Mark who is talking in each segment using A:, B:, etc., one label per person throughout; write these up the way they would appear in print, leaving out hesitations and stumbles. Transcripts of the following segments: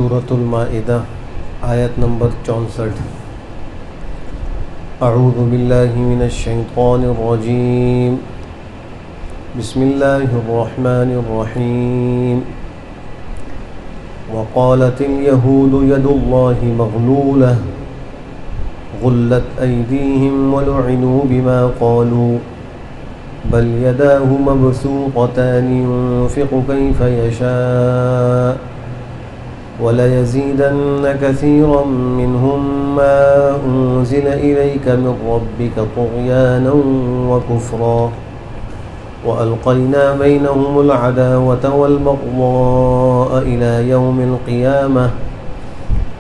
A: سورۃ المائدہ آیت نمبر 64۔ اعوذ باللہ من الشیطان الرجیم، بسم اللہ الرحمن الرحیم۔ وقالت اليہود ید اللہ مغلولہ غلت ایدیہم ولعنوا بما قالوا بل یداہ مبسوطتان ينفق کیف یشاء وَلَيَزِيدَنَّ كَثِيرًا مِّنْهُمْ مَا أُنزِلَ إِلَيْكَ مِنْ رَبِّكَ طُغْيَانًا وَكُفْرًا وَأَلْقَيْنَا بَيْنَهُمُ الْعَدَاوَةَ وَالْبَغْضَاءَ إِلَى يَوْمِ الْقِيَامَةِ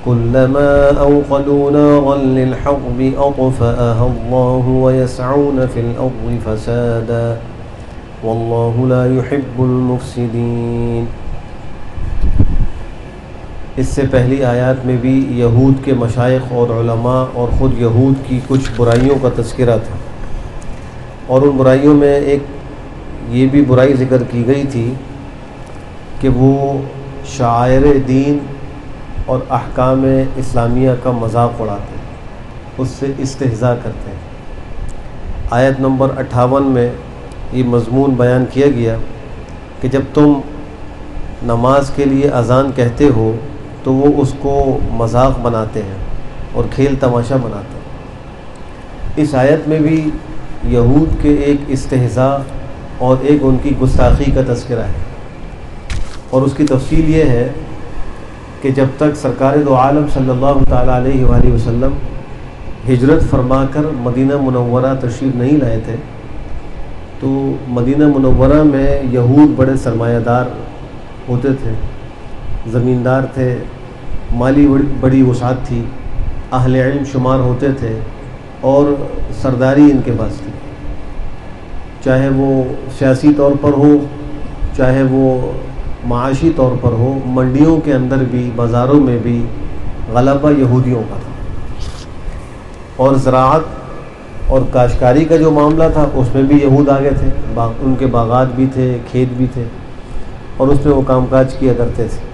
A: كُلَّمَا أَوْقَدُوا نَارًا لِلْحَرْبِ أَطْفَأَهَا اللَّهُ وَيَسْعَوْنَ فِي الْأَرْضِ فَسَادًا وَاللَّهُ لَا يُحِبُّ الْمُفْسِدِينَ۔ اس سے پہلی آیات میں بھی یہود کے مشائخ اور علماء اور خود یہود کی کچھ برائیوں کا تذکرہ تھا، اور ان برائیوں میں ایک یہ بھی برائی ذکر کی گئی تھی کہ وہ شعائر دین اور احکام اسلامیہ کا مذاق اڑاتے ہیں، اس سے استہزاء کرتے ہیں۔ آیت نمبر 58 میں یہ مضمون بیان کیا گیا کہ جب تم نماز کے لیے اذان کہتے ہو تو وہ اس کو مذاق بناتے ہیں اور کھیل تماشا بناتے ہیں۔ اس آیت میں بھی یہود کے ایک استہزاء اور ایک ان کی گستاخی کا تذکرہ ہے، اور اس کی تفصیل یہ ہے کہ جب تک سرکار دو عالم صلی اللہ تعالیٰ علیہ وآلہ وسلم ہجرت فرما کر مدینہ منورہ تشریف نہیں لائے تھے تو مدینہ منورہ میں یہود بڑے سرمایہ دار ہوتے تھے، زمیندار تھے، مالی بڑی وسعت تھی، اہل علم شمار ہوتے تھے، اور سرداری ان کے پاس تھی، چاہے وہ سیاسی طور پر ہو چاہے وہ معاشی طور پر ہو۔ منڈیوں کے اندر بھی بازاروں میں بھی غلبہ یہودیوں کا تھا، اور زراعت اور کاشتکاری کا جو معاملہ تھا اس میں بھی یہود آگے تھے، ان کے باغات بھی تھے، کھیت بھی تھے، اور اس میں وہ کام کاج کیا کرتے تھے۔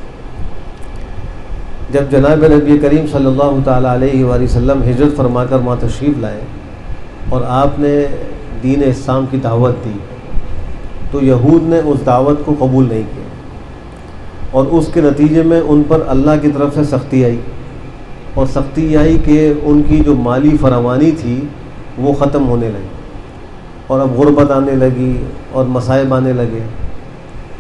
A: جب جناب نبی کریم صلی اللہ تعالیٰ علیہ وآلہ وسلم ہجرت فرما کر وہاں تشریف لائے اور آپ نے دین اسلام کی دعوت دی تو یہود نے اس دعوت کو قبول نہیں کیا، اور اس کے نتیجے میں ان پر اللہ کی طرف سے سختی آئی، اور سختی آئی کہ ان کی جو مالی فراوانی تھی وہ ختم ہونے لگی، اور اب غربت آنے لگی اور مصائب آنے لگے۔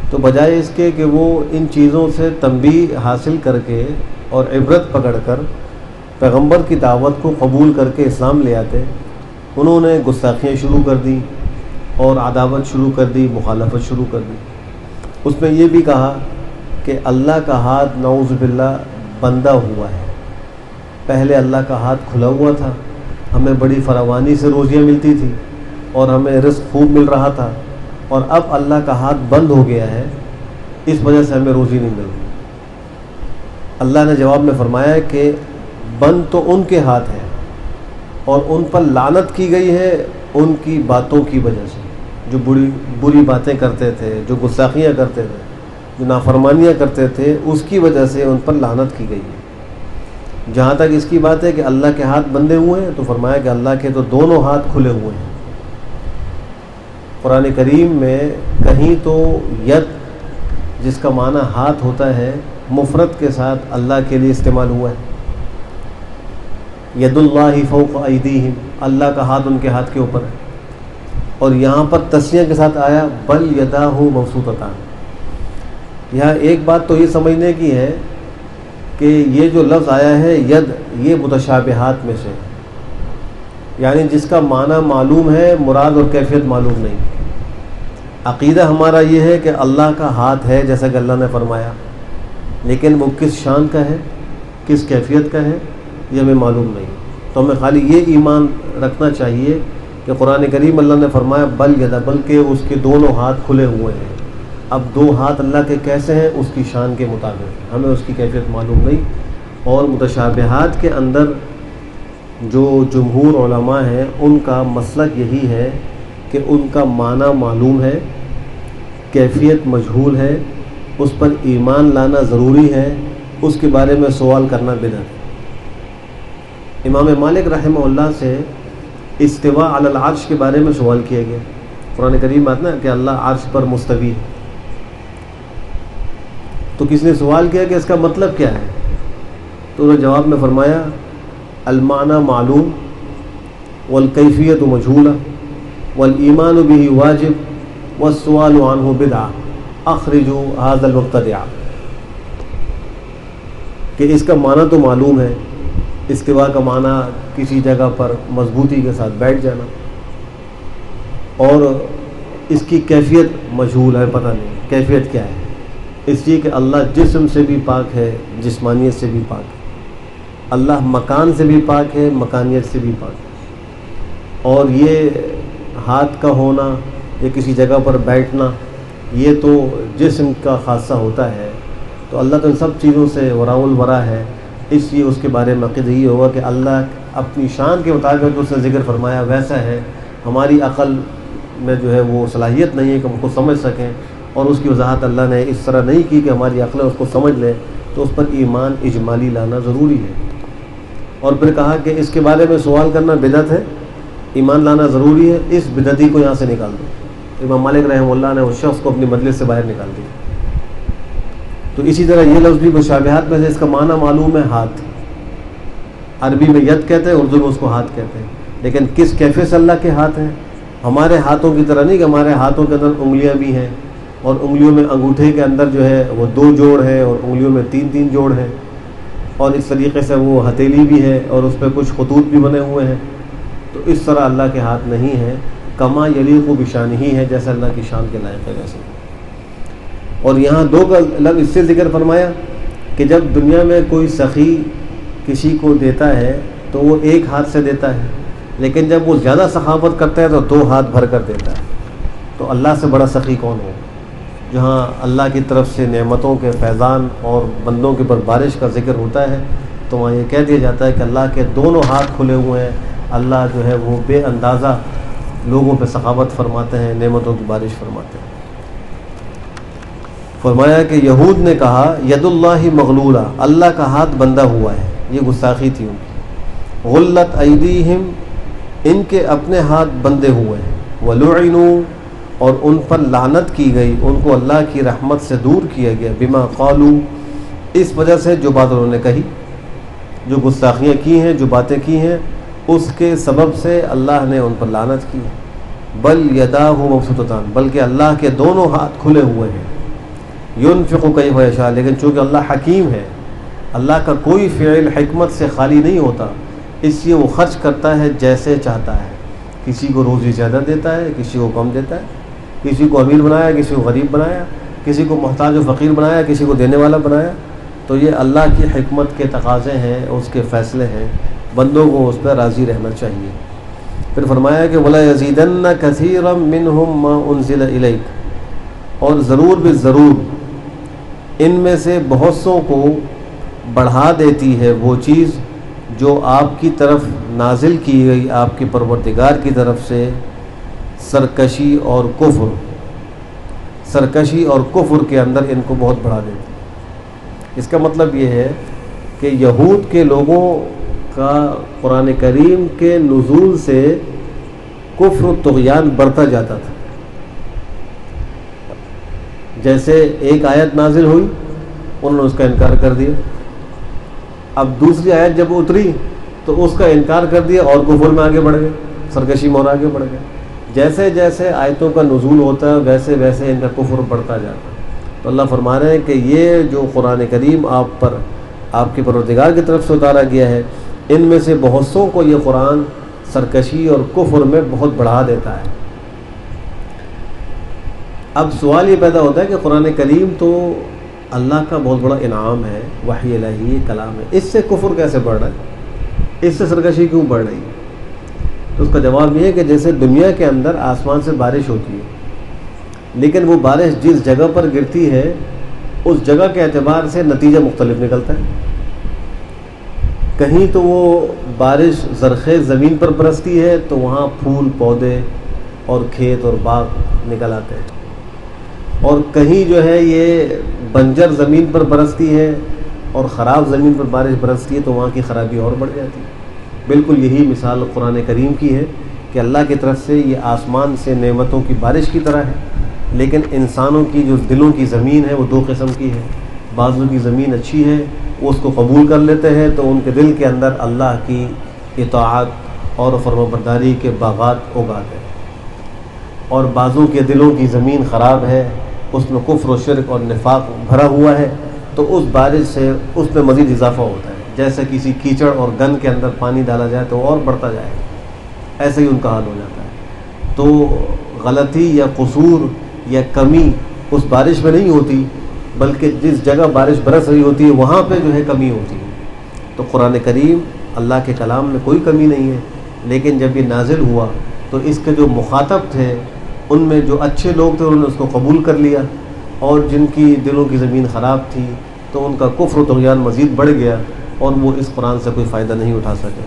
A: تو بجائے اس کے کہ وہ ان چیزوں سے تنبیہ حاصل کر کے اور عبرت پکڑ کر پیغمبر کی دعوت کو قبول کر کے اسلام لے آتے، انہوں نے گستاخیاں شروع کر دی اور عداوت شروع کر دی، مخالفت شروع کر دی۔ اس میں یہ بھی کہا کہ اللہ کا ہاتھ نعوذ باللہ بندہ ہوا ہے، پہلے اللہ کا ہاتھ کھلا ہوا تھا، ہمیں بڑی فراوانی سے روزیاں ملتی تھی اور ہمیں رزق خوب مل رہا تھا، اور اب اللہ کا ہاتھ بند ہو گیا ہے، اس وجہ سے ہمیں روزی نہیں مل رہی۔ اللہ نے جواب میں فرمایا کہ بند تو ان کے ہاتھ ہے، اور ان پر لعنت کی گئی ہے ان کی باتوں کی وجہ سے، جو بری باتیں کرتے تھے، جو گستاخیاں کرتے تھے، جو نافرمانیاں کرتے تھے، اس کی وجہ سے ان پر لعنت کی گئی ہے۔ جہاں تک اس کی بات ہے کہ اللہ کے ہاتھ بندھے ہوئے ہیں تو فرمایا کہ اللہ کے تو دونوں ہاتھ کھلے ہوئے ہیں۔ قرآن کریم میں کہیں تو ید جس کا معنی ہاتھ ہوتا ہے مفرد کے ساتھ اللہ کے لیے استعمال ہوا ہے، ید اللہ فوق ایدیہم، اللہ کا ہاتھ ان کے ہاتھ کے اوپر ہے، اور یہاں پر تسنیہ کے ساتھ آیا بل یداہ مبسوطتان۔ یہاں ایک بات تو یہ سمجھنے کی ہے کہ یہ جو لفظ آیا ہے ید، یہ متشابہات میں سے، یعنی جس کا معنی معلوم ہے مراد اور کیفیت معلوم نہیں۔ عقیدہ ہمارا یہ ہے کہ اللہ کا ہاتھ ہے جیسا کہ اللہ نے فرمایا، لیکن وہ کس شان کا ہے، کس کیفیت کا ہے، یہ ہمیں معلوم نہیں۔ تو ہمیں خالی یہ ایمان رکھنا چاہیے کہ قرآن کریم اللہ نے فرمایا بل یدا، بلکہ اس کے دونوں ہاتھ کھلے ہوئے ہیں۔ اب دو ہاتھ اللہ کے کیسے ہیں اس کی شان کے مطابق، ہمیں اس کی کیفیت معلوم نہیں۔ اور متشابہات کے اندر جو جمہور علماء ہیں ان کا مسلک یہی ہے کہ ان کا معنی معلوم ہے، کیفیت مجہول ہے، اس پر ایمان لانا ضروری ہے، اس کے بارے میں سوال کرنا بدعت ہے۔ امام مالک رحمہ اللہ سے استواء علی العرش کے بارے میں سوال کیا گیا۔ قرآن کریم میں آتا ہے کہ اللہ عرش پر مستوی ہے، تو کس نے سوال کیا کہ اس کا مطلب کیا ہے؟ تو انہوں نے جواب میں فرمایا المعنی معلوم والکیفیت مجہولہ والایمان بہ واجب والسؤال عنہ بدعہ اخرجوا ھذا المبتدع، کہ اس کا معنی تو معلوم ہے، استواء کا معنی کسی جگہ پر مضبوطی کے ساتھ بیٹھ جانا، اور اس کی کیفیت مجہول ہے، پتہ نہیں کیفیت کیا ہے، اس لیے کہ اللہ جسم سے بھی پاک ہے، جسمانیت سے بھی پاک ہے، اللہ مکان سے بھی پاک ہے، مکانیت سے بھی پاک ہے، اور یہ ہاتھ کا ہونا یا کسی جگہ پر بیٹھنا یہ تو جسم کا خاصہ ہوتا ہے، تو اللہ تو ان سب چیزوں سے وراء الورا ہے، اس لیے اس کے بارے میں عقیدہ یہ ہوگا کہ اللہ اپنی شان کے مطابق جو اس نے ذکر فرمایا ویسا ہے، ہماری عقل میں جو ہے وہ صلاحیت نہیں ہے کہ ہم کو سمجھ سکیں، اور اس کی وضاحت اللہ نے اس طرح نہیں کی کہ ہماری عقلیں اس کو سمجھ لیں، تو اس پر ایمان اجمالی لانا ضروری ہے۔ اور پھر کہا کہ اس کے بارے میں سوال کرنا بدعت ہے، ایمان لانا ضروری ہے، اس بدعتی کو یہاں سے نکال دو۔ امام مالک رحمہ اللہ نے اس شخص کو اپنی مجلس سے باہر نکال دیا۔ تو اسی طرح یہ لفظ بھی مشابہات میں سے، اس کا معنی معلوم ہے ہاتھ، عربی میں ید کہتے ہیں، اردو میں اس کو ہاتھ کہتے ہیں، لیکن کس کیفیت سے اللہ کے ہاتھ ہیں؟ ہمارے ہاتھوں کی طرح نہیں کہ ہمارے ہاتھوں کے اندر انگلیاں بھی ہیں، اور انگلیوں میں انگوٹھے کے اندر جو ہے وہ 2 جوڑ ہے، اور انگلیوں میں 3 جوڑ ہیں، اور اس طریقے سے وہ ہتھیلی بھی ہے اور اس پہ کچھ خطوط بھی بنے ہوئے ہیں، تو اس طرح اللہ کے ہاتھ نہیں ہے، کما یلیق بشانہ ہے، جیسے اللہ کی شان کے لائق ہے ویسے۔ اور یہاں 2 کا لفظ اس سے ذکر فرمایا کہ جب دنیا میں کوئی سخی کسی کو دیتا ہے تو وہ 1 ہاتھ سے دیتا ہے، لیکن جب وہ زیادہ سخاوت کرتا ہے تو 2 ہاتھ بھر کر دیتا ہے، تو اللہ سے بڑا سخی کون ہو؟ جہاں اللہ کی طرف سے نعمتوں کے فیضان اور بندوں کے پر بارش کا ذکر ہوتا ہے تو وہاں یہ کہہ دیا جاتا ہے کہ اللہ کے دونوں ہاتھ کھلے ہوئے ہیں، اللہ جو ہے وہ بے اندازہ لوگوں پہ سخاوت فرماتے ہیں، نعمتوں کی بارش فرماتے ہیں۔ فرمایا کہ یہود نے کہا ید اللہ مغلولہ، اللہ کا ہاتھ بندھا ہوا ہے، یہ گستاخی تھی ان کی۔ غلت ایدیہم، ان کے اپنے ہاتھ بندھے ہوئے ہیں، ولعنوا، اور ان پر لعنت کی گئی، ان کو اللہ کی رحمت سے دور کیا گیا، بما قالوا، اس وجہ سے جو بات انہوں نے کہی، جو گستاخیاں کی ہیں، جو باتیں کی ہیں، اس کے سبب سے اللہ نے ان پر لعنت کی۔ بل یداہ مبسوطتان، بلکہ اللہ کے دونوں ہاتھ کھلے ہوئے ہیں، ينفق کیف یشاء، لیکن چونکہ اللہ حکیم ہے، اللہ کا کوئی فعل حکمت سے خالی نہیں ہوتا، اس لیے وہ خرچ کرتا ہے جیسے چاہتا ہے، کسی کو روزی زیادہ دیتا ہے، کسی کو کم دیتا ہے، کسی کو امیر بنایا، کسی کو غریب بنایا، کسی کو محتاج و فقیر بنایا، کسی کو دینے والا بنایا، تو یہ اللہ کی حکمت کے تقاضے ہیں، اس کے فیصلے ہیں، بندوں کو اس پر راضی رہنا چاہیے۔ پھر فرمایا کہ وَلَا يَزِيدَنَّ كَثِيرًا مِّنْهُمْ مَا أُنزِلَ إِلَيْكَ، اور ضرور بھی ضرور ان میں سے بہت سوں کو بڑھا دیتی ہے وہ چیز جو آپ کی طرف نازل کی گئی، آپ کے پروردگار کی طرف سے، سرکشی اور کفر کے اندر ان کو بہت بڑھا دیتی۔ اس کا مطلب یہ ہے کہ یہود کے لوگوں کا قرآن کریم کے نزول سے کفر و طغیان بڑھتا جاتا تھا۔ جیسے ایک آیت نازل ہوئی، انہوں نے اس کا انکار کر دیا، اب دوسری آیت جب اتری تو اس کا انکار کر دیا اور کفر میں آگے بڑھ گئے، سرکشی میں اور آگے بڑھ گئے۔ جیسے جیسے آیتوں کا نزول ہوتا ہے ویسے ویسے ان کا کفر بڑھتا جاتا ہے۔ تو اللہ فرما رہے ہیں کہ یہ جو قرآن کریم آپ پر آپ کے پروردگار کی طرف سے اتارا گیا ہے، ان میں سے بہت سوں کو یہ قرآن سرکشی اور کفر میں بہت بڑھا دیتا ہے۔ اب سوال یہ پیدا ہوتا ہے کہ قرآن کریم تو اللہ کا بہت بڑا انعام ہے، وحی الہی کلام ہے، اس سے کفر کیسے بڑھ رہا ہے، اس سے سرکشی کیوں بڑھ رہی ہے؟ تو اس کا جواب یہ ہے کہ جیسے دنیا کے اندر آسمان سے بارش ہوتی ہے، لیکن وہ بارش جس جگہ پر گرتی ہے اس جگہ کے اعتبار سے نتیجہ مختلف نکلتا ہے۔ کہیں تو وہ بارش زرخیز زمین پر برستی ہے تو وہاں پھول پودے اور کھیت اور باغ نکل آتے ہیں، اور کہیں جو ہے یہ بنجر زمین پر برستی ہے اور خراب زمین پر بارش برستی ہے تو وہاں کی خرابی اور بڑھ جاتی ہے۔ بالکل یہی مثال قرآن کریم کی ہے کہ اللہ کی طرف سے یہ آسمان سے نعمتوں کی بارش کی طرح ہے، لیکن انسانوں کی جو دلوں کی زمین ہے وہ دو قسم کی ہے۔ بعضوں کی زمین اچھی ہے، وہ اس کو قبول کر لیتے ہیں تو ان کے دل کے اندر اللہ کی اطاعت اور فرمانبرداری کے باغات اگاتے ہیں، اور بعضوں کے دلوں کی زمین خراب ہے، اس میں کفر و شرک اور نفاق بھرا ہوا ہے، تو اس بارش سے اس میں مزید اضافہ ہوتا ہے۔ جیسے کسی کیچڑ اور گند کے اندر پانی ڈالا جائے تو اور بڑھتا جائے گا، ایسے ہی ان کا حال ہو جاتا ہے۔ تو غلطی یا قصور یا کمی اس بارش میں نہیں ہوتی، بلکہ جس جگہ بارش برس رہی ہوتی ہے وہاں پہ جو ہے کمی ہوتی ہے۔ تو قرآن کریم اللہ کے کلام میں کوئی کمی نہیں ہے، لیکن جب یہ نازل ہوا تو اس کے جو مخاطب تھے ان میں جو اچھے لوگ تھے انہوں نے اس کو قبول کر لیا، اور جن کی دلوں کی زمین خراب تھی تو ان کا کفر و طغیان مزید بڑھ گیا اور وہ اس قرآن سے کوئی فائدہ نہیں اٹھا سکے۔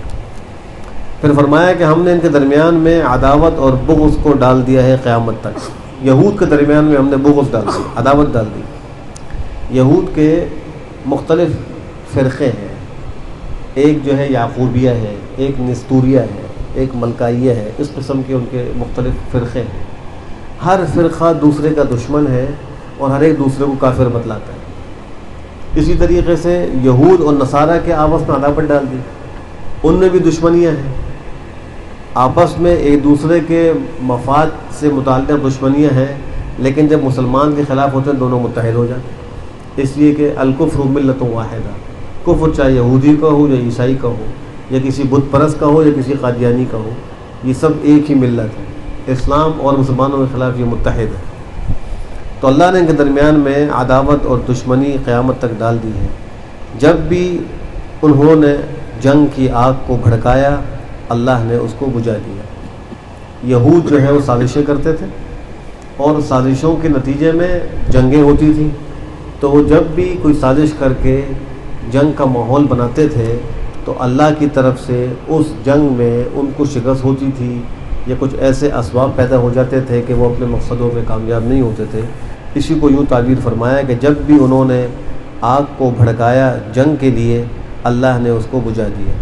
A: پھر فرمایا کہ ہم نے ان کے درمیان میں عداوت اور بغض کو ڈال دیا ہے قیامت تک۔ یہود کے درمیان میں ہم نے بغض ڈال دی، عداوت ڈال دی۔ یہود کے مختلف فرقے ہیں، ایک جو ہے یعقوبیہ ہے، ایک نستوریہ ہے، ایک ملکائیہ ہے، اس قسم کے ان کے مختلف فرقے ہیں۔ ہر فرقہ دوسرے کا دشمن ہے اور ہر ایک دوسرے کو کافر بتلاتا ہے۔ اسی طریقے سے یہود اور نصارہ کے آپس میں عداوت ڈال دی، ان میں بھی دشمنیاں ہیں، آپس میں ایک دوسرے کے مفاد سے متعلق دشمنیاں ہیں، لیکن جب مسلمان کے خلاف ہوتے ہیں دونوں متحد ہو جاتے ہیں۔ اس لیے کہ الکفر ملت واحدہ، کفر چاہے یہودی کا ہو یا عیسائی کا ہو یا کسی بت پرست کا ہو یا کسی قادیانی کا ہو، یہ سب ایک ہی ملت ہے، اسلام اور مسلمانوں کے خلاف یہ متحد ہے۔ تو اللہ نے ان کے درمیان میں عداوت اور دشمنی قیامت تک ڈال دی ہے۔ جب بھی انہوں نے جنگ کی آگ کو بھڑکایا اللہ نے اس کو بجھا دیا۔ یہود جو ہے وہ سازشیں کرتے تھے اور سازشوں کے نتیجے میں جنگیں ہوتی تھیں، تو وہ جب بھی کوئی سازش کر کے جنگ کا ماحول بناتے تھے تو اللہ کی طرف سے اس جنگ میں ان کو شکست ہوتی تھی یا کچھ ایسے اسباب پیدا ہو جاتے تھے کہ وہ اپنے مقصدوں میں کامیاب نہیں ہوتے تھے۔ اسی کو یوں تعبیر فرمایا کہ جب بھی انہوں نے آگ کو بھڑکایا جنگ کے لیے اللہ نے اس کو بجھا دیا۔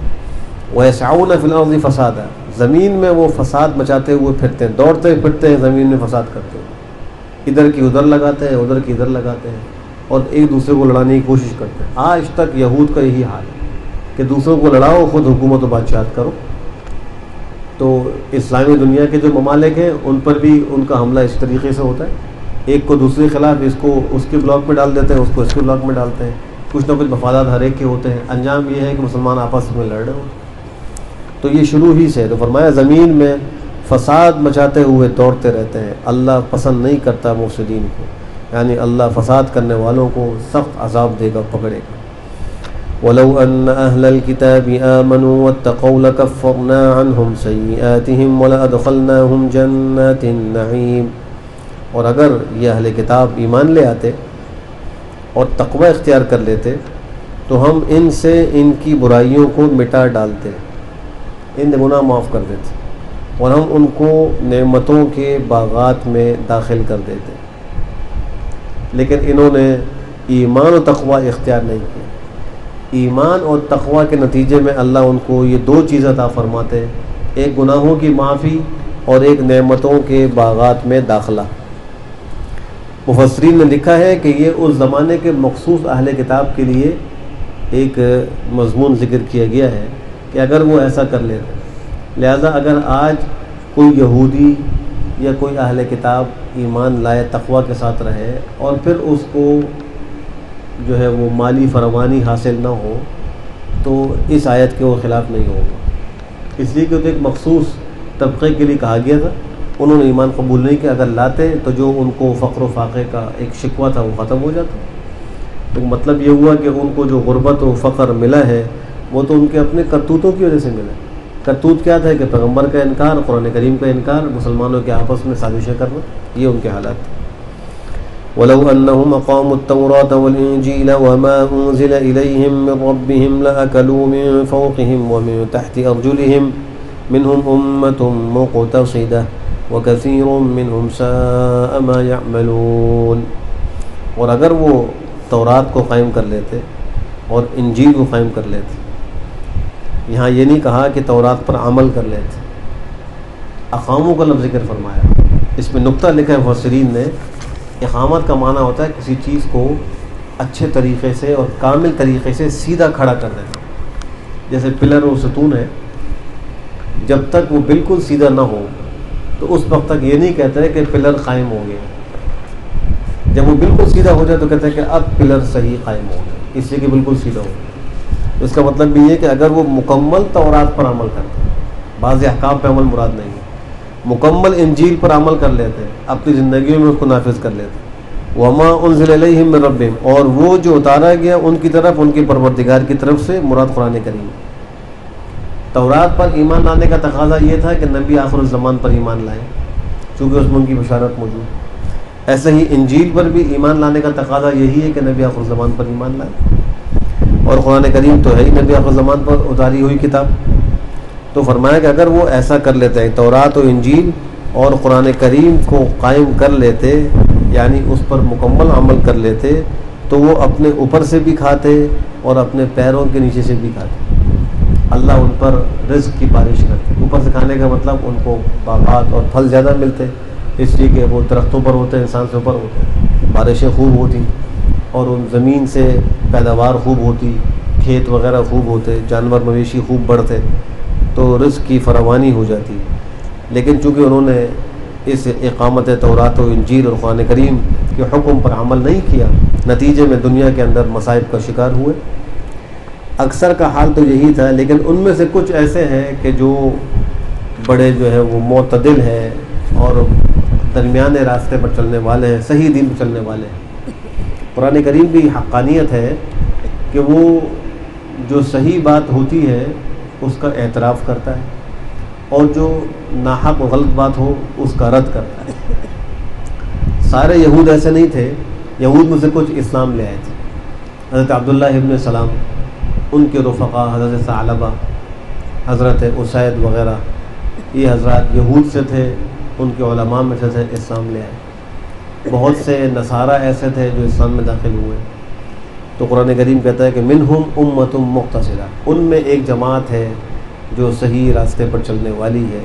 A: وَيَسْعَوْنَ فِي الْأَرْضِ فَسَادًا، زمین میں وہ فساد مچاتے ہوئے پھرتے ہیں، دوڑتے پھرتے ہیں زمین میں فساد کرتے ہیں، ادھر کی ادھر لگاتے ہیں، ادھر کی ادھر لگاتے ہیں اور ایک دوسرے کو لڑانے کی کوشش کرتے ہیں۔ آج تک یہود کا یہی حال ہے کہ دوسروں کو لڑاؤ، خود حکومت و بادشاہت کرو۔ تو اسلامی دنیا کے جو ممالک ہیں ان پر بھی ان کا حملہ اس طریقے سے ہوتا ہے، ایک کو دوسرے خلاف، اس کو اس کے بلاک میں ڈال دیتے ہیں، اس کو اس کے بلاک میں ڈالتے ہیں، کچھ نہ کچھ مفادات ہر ایک کے ہوتے ہیں، انجام یہ ہے کہ مسلمان آپس میں لڑ رہے ہوں۔ تو یہ شروع ہی سے تو فرمایا زمین میں فساد مچاتے ہوئے دوڑتے رہتے ہیں، اللہ پسند نہیں کرتا مفسدین کو، یعنی اللہ فساد کرنے والوں کو سخت عذاب دے گا، پکڑے گا۔ وَلَوْ أَنَّ أَهْلَ الْكِتَابِ آمَنُوا وَاتَّقَوْا لَكَفَّرْنَا عَنْهُمْ سَيِّئَاتِهِمْ وَلَأَدْخَلْنَاهُمْ جَنَّاتِ النَّعِيمِ، اور اگر یہ اہل کتاب ایمان لے آتے اور تقوی اختیار کر لیتے تو ہم ان سے ان کی برائیوں کو مٹا ڈالتے، ان گناہ معاف کر دیتے اور ہم ان کو نعمتوں کے باغات میں داخل کر دیتے، لیکن انہوں نے ایمان و تقوی اختیار نہیں کیا۔ ایمان اور تقوی کے نتیجے میں اللہ ان کو یہ دو چیزیں عطا فرماتے، ایک گناہوں کی معافی اور ایک نعمتوں کے باغات میں داخلہ۔ مفسرین نے لکھا ہے کہ یہ اس زمانے کے مخصوص اہل کتاب کے لیے ایک مضمون ذکر کیا گیا ہے کہ اگر وہ ایسا کر لیتے، لہذا اگر آج کوئی یہودی یا کوئی اہل کتاب ایمان لائے، تقوی کے ساتھ رہے اور پھر اس کو جو ہے وہ مالی فراوانی حاصل نہ ہو تو اس آیت کے وہ خلاف نہیں ہوگا، اس لیے کہ ایک مخصوص طبقے کے لیے کہا گیا تھا، انہوں نے ایمان قبول نہیں کیا، اگر لاتے تو جو ان کو فقر و فاقے کا ایک شکوہ تھا وہ ختم ہو جاتا۔ تو مطلب یہ ہوا کہ ان کو جو غربت و فقر ملا ہے وہ تو ان کے اپنے کرتوتوں کی وجہ سے ملا۔ کرتوت کیا تھا کہ پیغمبر کا انکار، قرآن کریم کا انکار، مسلمانوں کے آپس میں سازشیں کرنا، یہ ان کے حالات تھے۔ وَلَوْ أَنَّهُمْ أَقَامُوا التَّوْرَاةَ وَالْإِنْجِيلَ وَمَا أُنزِلَ إِلَيْهِمْ مِنْ رَبِّهِمْ لَأَكَلُوا مِنْ فَوْقِهِمْ وَمِنْ تَحْتِ أَرْجُلِهِمْ مِنْهُمْ أُمَّةٌ مُقْتَصِدَةٌ وَكَثِيرٌ مِنْهُمْ سَاءَ مَا يَعْمَلُونَ، اور اگر وہ تورات کو قائم کر لیتے اور انجیل کو قائم کر لیتے. یہاں یہ نہیں کہا کہ تورات پر عمل کر لیتے، اقاموں کا لفظ ذکر فرمایا. اس میں نقطہ لکھا ہے مفسرین نے، اقامت کا معنی ہوتا ہے کسی چیز کو اچھے طریقے سے اور کامل طریقے سے سیدھا کھڑا کر دینا. جیسے پلر اور ستون ہے، جب تک وہ بالکل سیدھا نہ ہو تو اس وقت تک یہ نہیں کہتے کہ پلر قائم ہو گیا. جب وہ بالکل سیدھا ہو جائے تو کہتے ہیں کہ اب پلر صحیح قائم ہو گیا، اس لیے کہ بالکل سیدھا ہو گیا. اس کا مطلب بھی یہ کہ اگر وہ مکمل تورات پر عمل کرتے ہیں، بعض احکام پہ عمل مراد نہیں ہے، مکمل انجیل پر عمل کر لیتے ہیں، اپنی زندگیوں میں اس کو نافذ کر لیتے ہیں. وما انزل الیہم من ربہم، اور وہ جو اتارا گیا ان کی طرف ان کے پروردگار کی طرف سے، مراد قرآن کریم. تورات پر ایمان لانے کا تقاضا یہ تھا کہ نبی آخر الزمان پر ایمان لائیں، چونکہ اس میں ان کی بشارت موجود. ایسے ہی انجیل پر بھی ایمان لانے کا تقاضا یہی ہے کہ نبی آخر الزمان پر ایمان لائیں، اور قرآن کریم تو ہے ہی نبی آخر الزمان پر اتاری ہوئی کتاب. تو فرمایا کہ اگر وہ ایسا کر لیتے ہیں، تورات و انجیل اور قرآن کریم کو قائم کر لیتے، یعنی اس پر مکمل عمل کر لیتے، تو وہ اپنے اوپر سے بھی کھاتے اور اپنے پیروں کے نیچے سے بھی کھاتے. اللہ ان پر رزق کی بارش کرتے. اوپر سے کھانے کا مطلب ان کو باغات اور پھل زیادہ ملتے، اس لیے کہ وہ درختوں پر ہوتے، انسان سے اوپر ہوتے، بارشیں خوب ہوتی اور ان زمین سے پیداوار خوب ہوتی، کھیت وغیرہ خوب ہوتے، جانور مویشی خوب بڑھتے، تو رزق کی فراوانی ہو جاتی. لیکن چونکہ انہوں نے اس اقامت تورات و انجیل اور قرآن کریم کے حکم پر عمل نہیں کیا، نتیجے میں دنیا کے اندر مصائب کا شکار ہوئے. اکثر کا حال تو یہی تھا، لیکن ان میں سے کچھ ایسے ہیں کہ جو بڑے جو ہے وہ معتدل ہیں اور درمیانے راستے پر چلنے والے ہیں، صحیح دین پر چلنے والے ہیں. قرآن کریم کی حقانیت ہے کہ وہ جو صحیح بات ہوتی ہے اس کا اعتراف کرتا ہے، اور جو ناحق و غلط بات ہو اس کا رد کرتا ہے. سارے یہود ایسے نہیں تھے، یہود میں سے کچھ اسلام لے آئے تھے. حضرت عبداللہ ابن سلام، ان کے رفقا حضرت ثعلبہ، حضرت اسید وغیرہ، یہ حضرات یہود سے تھے، ان کے علماء میں سے تھے، اسلام لے آئے. بہت سے نصارہ ایسے تھے جو اسلام میں داخل ہوئے. تو قرآن کریم کہتا ہے کہ منہم امۃ مقتصدہ، ان میں ایک جماعت ہے جو صحیح راستے پر چلنے والی ہے.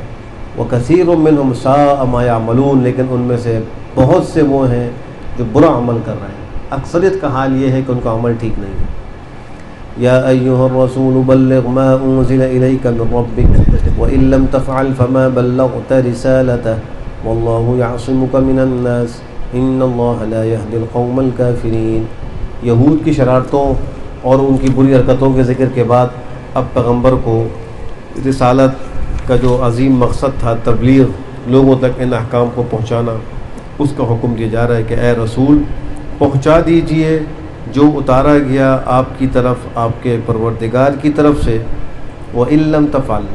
A: وکثیر منہم ساء ما یعملون، لیکن ان میں سے بہت سے وہ ہیں جو برا عمل کر رہے ہیں. اکثریت کا حال یہ ہے کہ ان کا عمل ٹھیک نہیں ہے. یا ایھا الرسول بلغ ما انزل الیک من ربک وان لم تفعل فما بلغت رسالته واللہ یعصمک من الناس ان اللہ لا یہدی القوم الکافرین. یہود کی شرارتوں اور ان کی بری حرکتوں کے ذکر کے بعد اب پیغمبر کو رسالت کا جو عظیم مقصد تھا، تبلیغ، لوگوں تک ان احکام کو پہنچانا، اس کا حکم دیا جا رہا ہے کہ اے رسول پہنچا دیجئے جو اتارا گیا آپ کی طرف آپ کے پروردگار کی طرف سے. وَإِن لَّمْ تَفْعَلْ،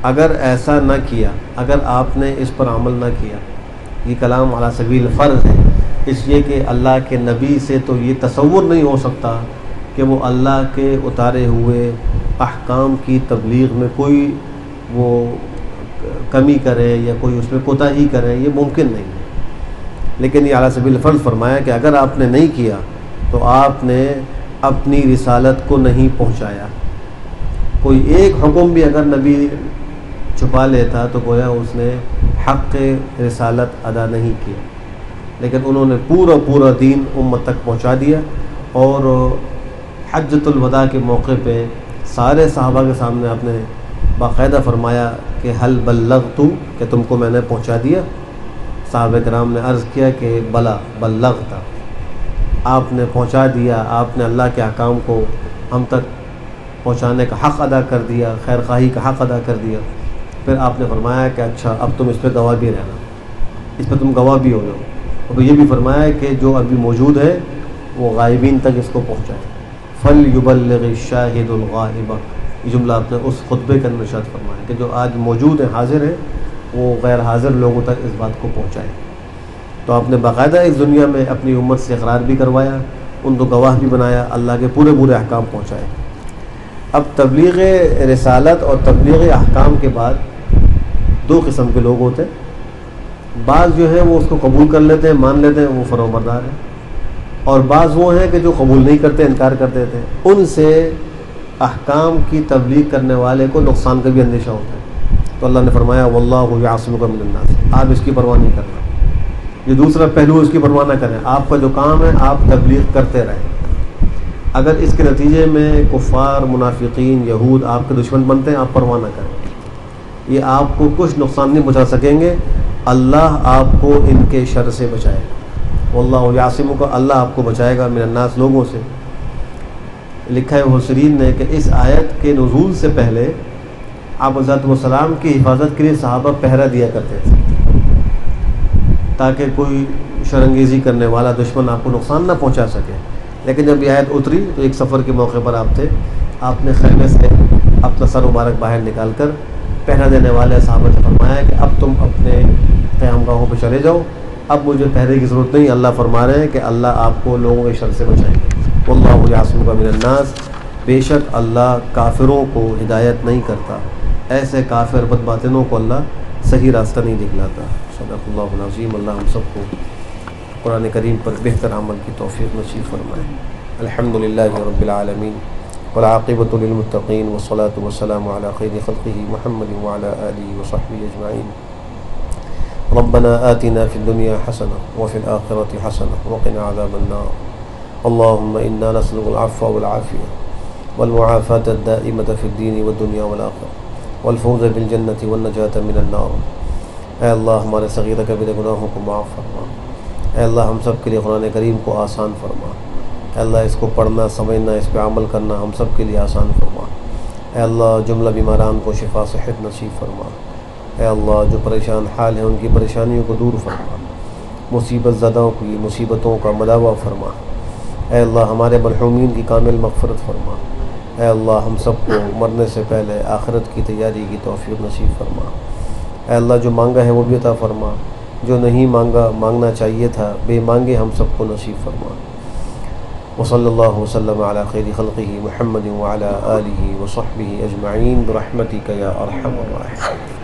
A: اگر ایسا نہ کیا، اگر آپ نے اس پر عمل نہ کیا. یہ کلام علی سبیل فرض ہے، اس لیے کہ اللہ کے نبی سے تو یہ تصور نہیں ہو سکتا کہ وہ اللہ کے اتارے ہوئے احکام کی تبلیغ میں کوئی وہ کمی کرے یا کوئی اس میں کوتاہی کرے، یہ ممکن نہیں ہے. لیکن یہ علی سبیل فرض فرمایا کہ اگر آپ نے نہیں کیا تو آپ نے اپنی رسالت کو نہیں پہنچایا. کوئی ایک حکم بھی اگر نبی چھپا لیتا تو گویا اس نے حق رسالت ادا نہیں کیا. لیکن انہوں نے پورا دین امت تک پہنچا دیا، اور حجۃ الوداع کے موقع پہ سارے صحابہ کے سامنے آپ نے باقاعدہ فرمایا کہ حل بلغت، کہ تم کو میں نے پہنچا دیا. صحابہ کرام نے عرض کیا کہ بلا بلغت، آپ نے پہنچا دیا، آپ نے اللہ کے احکام کو ہم تک پہنچانے کا حق ادا کر دیا، خیر خواہی کا حق ادا کر دیا. پھر آپ نے فرمایا کہ اچھا اب تم اس پہ گواہ بھی رہنا، اس پہ تم گواہ بھی ہو جاؤ. اور یہ بھی فرمایا کہ جو ابھی موجود ہے وہ غائبین تک اس کو پہنچائے. فَلْيُبَلِّغِ الشَّاهِدُ الْغَائِبَ، یہ جملہ آپ نے اس خطبے کے اندر ارشاد فرمایا کہ جو آج موجود ہیں، حاضر ہیں، وہ غیر حاضر لوگوں تک اس بات کو پہنچائے. تو آپ نے باقاعدہ اس دنیا میں اپنی امت سے اقرار بھی کروایا، ان کو گواہ بھی بنایا، اللہ کے پورے احکام پہنچائے. اب تبلیغ رسالت اور تبلیغ احکام کے بعد دو قسم کے لوگ ہوتے ہیں. بعض جو ہے وہ اس کو قبول کر لیتے ہیں، مان لیتے ہیں، وہ فرمانبردار ہیں. اور بعض وہ ہیں کہ جو قبول نہیں کرتے، انکار کرتے تھے، ان سے احکام کی تبلیغ کرنے والے کو نقصان کا بھی اندیشہ ہوتا ہے۔ تو اللہ نے فرمایا واللہ یعصمک من الناس، آپ اس کی پرواہ نہیں کرنا۔ یہ دوسرا پہلو، اس کی پرواہ نہ کریں، آپ کا جو کام ہے آپ تبلیغ کرتے رہیں۔ اگر اس کے نتیجے میں کفار، منافقین، یہود آپ کے دشمن بنتے ہیں، آپ پرواہ نہ کریں، یہ آپ کو کچھ نقصان نہیں پہنچا سکیں گے، اللہ آپ کو ان کے شر سے بچائے گا۔ واللہ یعصمک، اللہ آپ کو بچائے گا من الناس، لوگوں سے۔ لکھا ہے مفسرین نے کہ اس آیت کے نزول سے پہلے آپ حضرت والسلام کی حفاظت کے لیے صحابہ پہرا دیا کرتے تھے، تاکہ کوئی شرنگیزی کرنے والا دشمن آپ کو نقصان نہ پہنچا سکے۔ لیکن جب یہ آیت اتری تو ایک سفر کے موقع پر آپ تھے، آپ نے خیمے سے اپنا سر مبارک باہر نکال کر پہرا دینے والے صحابہ سے فرمایا کہ اب تم اپنے قیام گاہوں پہ چلے جاؤ، اب مجھے پہرے کی ضرورت نہیں۔ اللہ فرما رہے ہیں کہ اللہ آپ کو لوگوں کے شر سے بچائیں گے۔ واللہ یعصمک من الناس، بے شک اللہ کافروں کو ہدایت نہیں کرتا، ایسے کافر بدباطنوں کو اللہ صحیح راستہ نہیں دکھلاتا۔ صدق اللہ العظیم۔ اللہ ہم سب کو قرآن کریم پر بہتر عمل کی توفیق نصیب فرمائے۔ الحمدللہ رب العالمین والعاقبۃ للمتقین والصلاة والسلام علی خیر خلقہ محمد وعلی آلہ وصحبہ اجمعین۔ ربنا آتنا فی الدنیا حسنہ وفی الآخرۃ حسنہ وقنا عذاب النار۔ اللهم إنا نسألك العفو والعافية والمعافاة الدائمة في الدين والدنيا والآخرة والفوز بالجنة والنجاة من النار۔ اے اللہ ہمارے صغیر کبیرہ گناہوں کو معاف فرما۔ اے اللہ ہم سب کے لیے قرآن کریم کو آسان فرما۔ اے اللہ اس کو پڑھنا، سمجھنا، اس پہ عمل کرنا ہم سب کے لیے آسان فرما۔ اے اللہ جملہ بیماران کو شفا صحت نصیب فرما۔ اے اللہ جو پریشان حال ہیں ان کی پریشانیوں کو دور فرما، مصیبت زدوں کی مصیبتوں کا مداوع فرما۔ اے اللہ ہمارے مرحومین کی کامل مغفرت فرما۔ اے اللہ ہم سب کو مرنے سے پہلے آخرت کی تیاری کی توفیق نصیب فرما۔ اے اللہ جو مانگا ہے وہ بھی عطا فرما، جو نہیں مانگا، مانگنا چاہیے تھا، بے مانگے ہم سب کو نصیب فرما۔ وصلی اللہ وسلم علی خیر خلقہ محمد وعلی آلہ وصحبہ اجمعین برحمتک یا ارحم الراحمین۔